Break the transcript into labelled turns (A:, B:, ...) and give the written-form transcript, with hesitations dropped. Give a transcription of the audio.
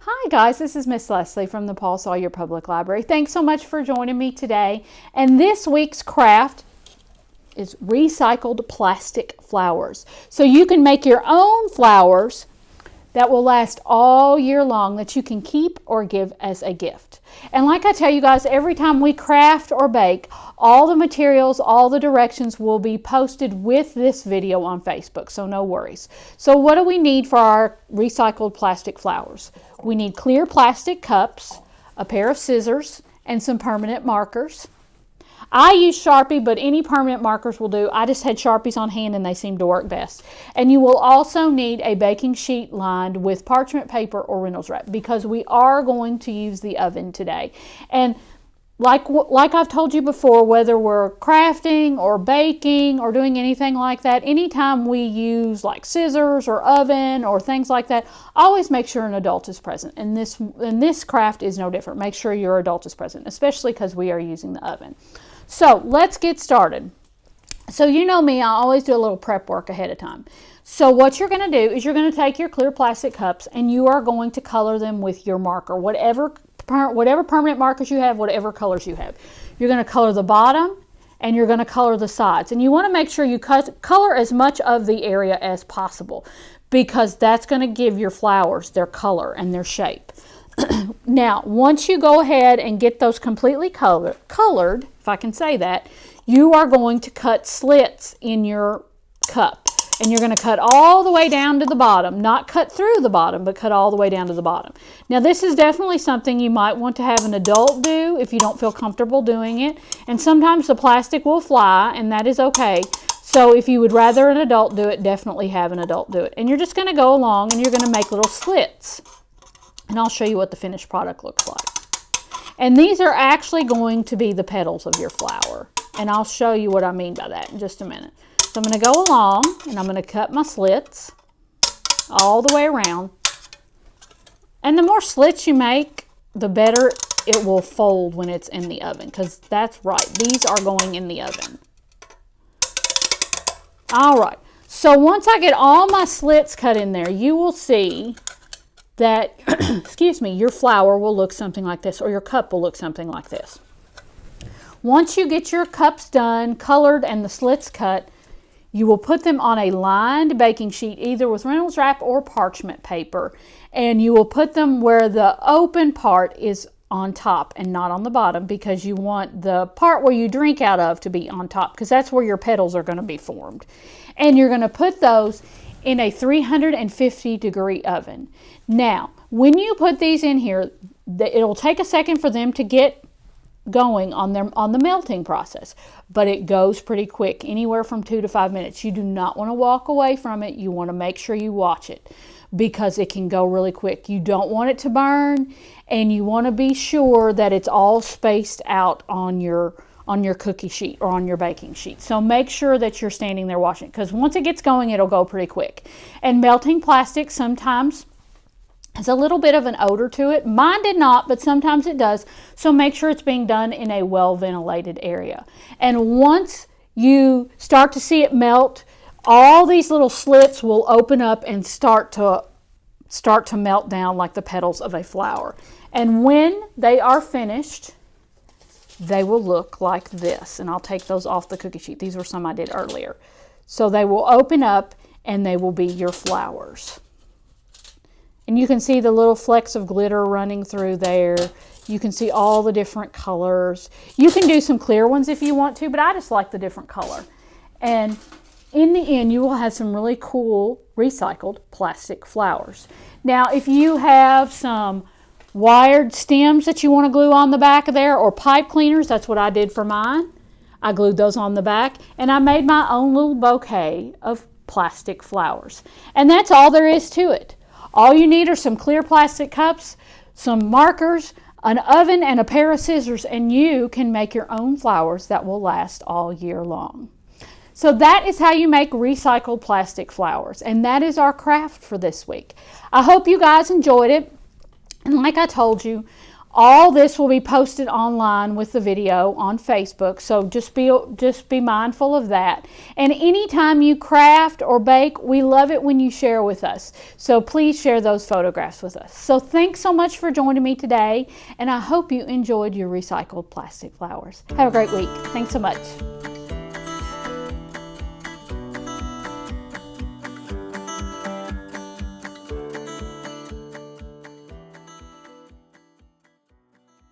A: Hi guys, this is Miss Leslie from the Paul Sawyer Public Library. Thanks so much for joining me today. And this week's craft is recycled plastic flowers. So you can make your own flowers that will last all year long that you can keep or give as a gift. And like I tell you guys, every time we craft or bake, all the materials, all the directions will be posted with this video on Facebook, so no worries. So what do we need for our recycled plastic flowers? We need clear plastic cups, a pair of scissors, and some permanent markers. I use Sharpie, but any permanent markers will do. I just had Sharpies on hand and they seem to work best. And you will also need a baking sheet lined with parchment paper or Reynolds wrap because we are going to use the oven today. And like I've told you before, whether we're crafting or baking or doing anything like that, anytime we use like scissors or oven or things like that, always make sure an adult is present. And this craft is no different. Make sure your adult is present, especially because we are using the oven. So let's get started. So you know me, I always do a little prep work ahead of time. So what you're going to do is you're going to take your clear plastic cups and you are going to color them with your marker, whatever permanent markers you have, whatever colors you have. You're going to color the bottom and you're going to color the sides. And you want to make sure you color as much of the area as possible because that's going to give your flowers their color and their shape. Now, once you go ahead and get those completely colored, if I can say that, you are going to cut slits in your cup. And you're going to cut all the way down to the bottom. Not cut through the bottom, but cut all the way down to the bottom. Now, this is definitely something you might want to have an adult do if you don't feel comfortable doing it. And sometimes the plastic will fly, and that is okay. So if you would rather an adult do it, definitely have an adult do it. And you're just going to go along and you're going to make little slits. And I'll show you what the finished product looks like. And these are actually going to be the petals of your flower. And I'll show you what I mean by that in just a minute. So I'm going to go along and I'm going to cut my slits all the way around. And the more slits you make, the better it will fold when it's in the oven. Because that's right, these are going in the oven. All right, so once I get all my slits cut in there, you will see that, excuse me, your flower will look something like this, or your cup will look something like this. Once you get your cups done, colored, and the slits cut, you will put them on a lined baking sheet, either with Reynolds wrap or parchment paper, and you will put them where the open part is on top and not on the bottom because you want the part where you drink out of to be on top because that's where your petals are going to be formed. And you're going to put those in a 350-degree oven. Now, when you put these in here, it'll take a second for them to get going on the melting process, but it goes pretty quick, anywhere from 2 to 5 minutes. You do not want to walk away from it. You want to make sure you watch it because it can go really quick. You don't want it to burn, and you want to be sure that it's all spaced out on your cookie sheet or on your baking sheet. So make sure that you're standing there watching because once it gets going, it'll go pretty quick. And melting plastic sometimes has a little bit of an odor to it. Mine did not, but sometimes it does. So make sure it's being done in a well-ventilated area. And once you start to see it melt, all these little slits will open up and start to melt down like the petals of a flower. And when they are finished, they will look like this. And I'll take those off the cookie sheet. These were some I did earlier. So they will open up and they will be your flowers. And you can see the little flecks of glitter running through there. You can see all the different colors. You can do some clear ones if you want to, but I just like the different color. And in the end, you will have some really cool recycled plastic flowers. Now, if you have some wired stems that you want to glue on the back of there or pipe cleaners, that's what I did for mine. I glued those on the back and I made my own little bouquet of plastic flowers. And that's all there is to it. All you need are some clear plastic cups, some markers, an oven, and a pair of scissors, and you can make your own flowers that will last all year long. So that is how you make recycled plastic flowers, and that is our craft for this week. I hope you guys enjoyed it. And like I told you, All this will be posted online with the video on Facebook, so just be mindful of that. And anytime you craft or bake, we love it when you share with us. So please share those photographs with us. So thanks so much for joining me today, and I hope you enjoyed your recycled plastic flowers. Have a great week. Thanks so much.